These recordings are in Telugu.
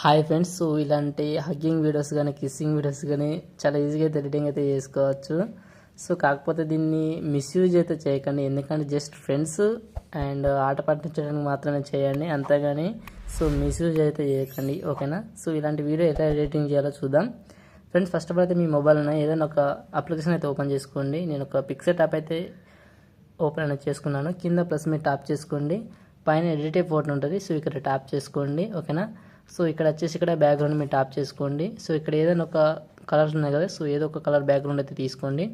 Hi friends. సో ఇలాంటి హగ్గింగ్ వీడియోస్ కానీ కిస్సింగ్ వీడియోస్ కానీ చాలా ఈజీగా అయితే ఎడిటింగ్ అయితే చేసుకోవచ్చు. సో కాకపోతే దీన్ని మిస్యూజ్ అయితే చేయకండి, ఎందుకంటే జస్ట్ ఫ్రెండ్స్ అండ్ ఆట పట్టించడానికి మాత్రమే చేయండి, అంతేగాని సో మిస్యూజ్ అయితే చేయకండి, ఓకేనా. సో ఇలాంటి వీడియో ఎలా ఎడిటింగ్ చేయాలో చూద్దాం ఫ్రెండ్స్. ఫస్ట్ ఆఫ్ ఆల్ అయితే మీ మొబైల్లో ఏదైనా ఒక అప్లికేషన్ అయితే ఓపెన్ చేసుకోండి. నేను ఒక పిక్సెల్ యాప్ అయితే ఓపెన్ అనేది చేసుకున్నాను. కింద ప్లస్ మీద ట్యాప్ చేసుకోండి, పైన ఎడిట్ ఫోటో ఉంటుంది. సో ఇక్కడ ట్యాప్ చేసుకోండి, ఓకేనా. సో ఇక్కడ వచ్చేసి ఇక్కడ బ్యాక్గ్రౌండ్ మీరు ట్యాప్ చేసుకోండి. సో ఇక్కడ ఏదైనా ఒక కలర్స్ ఉన్నాయి కదా, సో ఏదో ఒక కలర్ బ్యాక్గ్రౌండ్ అయితే తీసుకోండి.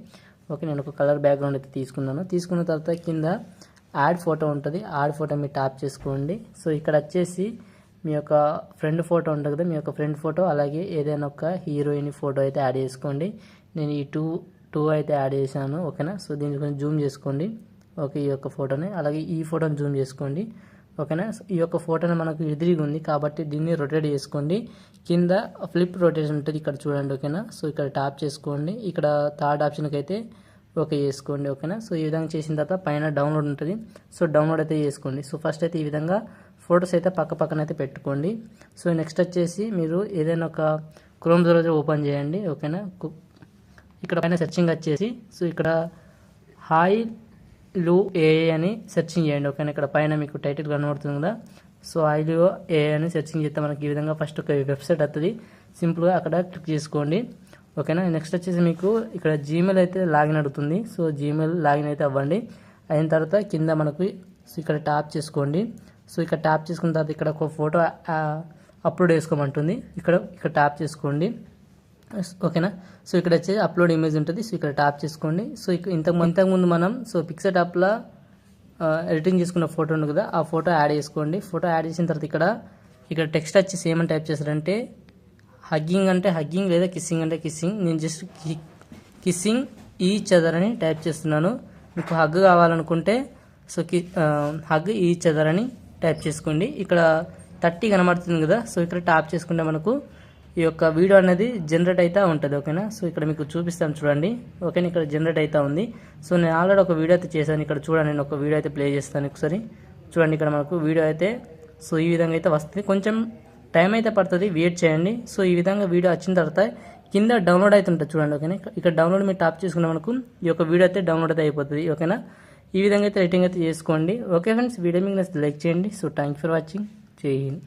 ఓకే, నేను ఒక కలర్ బ్యాక్గ్రౌండ్ అయితే తీసుకున్నాను. తీసుకున్న తర్వాత కింద యాడ్ ఫోటో ఉంటుంది, యాడ్ ఫోటో మీరు ట్యాప్ చేసుకోండి. సో ఇక్కడ వచ్చేసి మీ యొక్క ఫ్రెండ్ ఫోటో ఉంటుంది కదా, మీ యొక్క ఫ్రెండ్ ఫోటో, అలాగే ఏదైనా ఒక హీరోయిన్ ఫోటో అయితే యాడ్ చేసుకోండి. నేను ఈ టూ అయితే యాడ్ చేశాను, ఓకేనా. సో దీన్ని కొంచెం జూమ్ చేసుకోండి. ఓకే, ఈ యొక్క ఫోటోని, అలాగే ఈ ఫోటోని జూమ్ చేసుకోండి, ఓకేనా. ఈ యొక్క ఫోటోని మనకు ఎదురుగా ఉంది కాబట్టి దీన్ని రొటేట్ చేసుకోండి. కింద ఫ్లిప్ రొటేషన్ ఉంటుంది, ఇక్కడ చూడండి, ఓకేనా. సో ఇక్కడ ట్యాప్ చేసుకోండి, ఇక్కడ థర్డ్ ఆప్షన్కి అయితే ఓకే చేసుకోండి, ఓకేనా. సో ఈ విధంగా చేసిన తర్వాత పైన డౌన్లోడ్ ఉంటుంది, సో డౌన్లోడ్ అయితే చేసుకోండి. సో ఫస్ట్ అయితే ఈ విధంగా ఫొటోస్ అయితే పక్క పక్కన అయితే పెట్టుకోండి. సో నెక్స్ట్ వచ్చేసి మీరు ఏదైనా ఒక క్రోమ్ బ్రౌజర్ ఓపెన్ చేయండి, ఓకేనా. ఇక్కడ పైన సెర్చింగ్ వచ్చేసి సో ఇక్కడ హాయ్ లు ఏఐ అని సెర్చింగ్ చేయండి, ఓకేనా. ఇక్కడ పైన మీకు టైటిల్ కనబడుతుంది కదా, సో ఐలు ఏఐ అని సెర్చింగ్ చేస్తే మనకి ఈ విధంగా ఫస్ట్ ఒక వెబ్సైట్ వస్తుంది. సింపుల్గా అక్కడ క్లిక్ చేసుకోండి, ఓకేనా. నెక్స్ట్ వచ్చేసి మీకు ఇక్కడ జీమెయిల్ అయితే లాగిన్ అడుగుతుంది. సో జీమెయిల్ లాగిన్ అయితే అవ్వండి. అయిన తర్వాత కింద మనకు సో ఇక్కడ ట్యాప్ చేసుకోండి. సో ఇక్కడ ట్యాప్ చేసుకున్న తర్వాత ఇక్కడ ఒక ఫోటో అప్లోడ్ చేసుకోమంటుంది, ఇక్కడ ట్యాప్ చేసుకోండి, ఓకేనా. సో ఇక్కడ వచ్చి అప్లోడ్ ఇమేజ్ ఉంటుంది, సో ఇక్కడ ట్యాప్ చేసుకోండి. సో ఇంతకుముందు మనం సో పిక్సెల్ యాప్లో ఎడిటింగ్ చేసుకున్న ఫోటో ఉంది కదా, ఆ ఫోటో యాడ్ చేసుకోండి. ఫోటో యాడ్ చేసిన తర్వాత ఇక్కడ టెక్స్ట్ వచ్చేసి ఏమని టైప్ చేస్తారంటే హగ్గింగ్ అంటే హగ్గింగ్, లేదా కిస్సింగ్ అంటే కిస్సింగ్. నేను జస్ట్ కిస్సింగ్ ఈచ్ అదర్ అని టైప్ చేస్తున్నాను. మీకు హగ్ కావాలనుకుంటే సో హగ్ ఈచ్ అదర్ అని టైప్ చేసుకోండి. ఇక్కడ 30 కనబడుతుంది కదా, సో ఇక్కడ ట్యాప్ చేసుకుంటే మనకు ఈ యొక్క వీడియో అనేది జనరేట్ అయితే ఉంటుంది, ఓకేనా. సో ఇక్కడ మీకు చూపిస్తాను చూడండి, ఓకేనా. ఇక్కడ జనరేట్ అయితే ఉంది. సో నేను ఆల్రెడీ ఒక వీడియో అయితే చేశాను, ఇక్కడ చూడండి. నేను ఒక వీడియో అయితే ప్లే చేస్తాను ఒకసారి చూడండి. ఇక్కడ మనకు వీడియో అయితే సో ఈ విధంగా అయితే వస్తుంది. కొంచెం టైం అయితే పడుతుంది, వెయిట్ చేయండి. సో ఈ విధంగా వీడియో వచ్చిన తర్వాత కింద డౌన్లోడ్ అయితే ఉంటుంది చూడండి, ఓకేనా. ఇక్కడ డౌన్లోడ్ మీరు ట్యాప్ చేసుకున్న మనకు ఈ యొక్క వీడియో అయితే డౌన్లోడ్ అయితే అయిపోతుంది, ఓకేనా. ఈ విధంగా అయితే ఎడిటింగ్ అయితే చేసుకోండి, ఓకే ఫ్రెండ్స్. వీడియో మీకు నచ్చితే లైక్ చేయండి. So thank for watching. జై హింద్.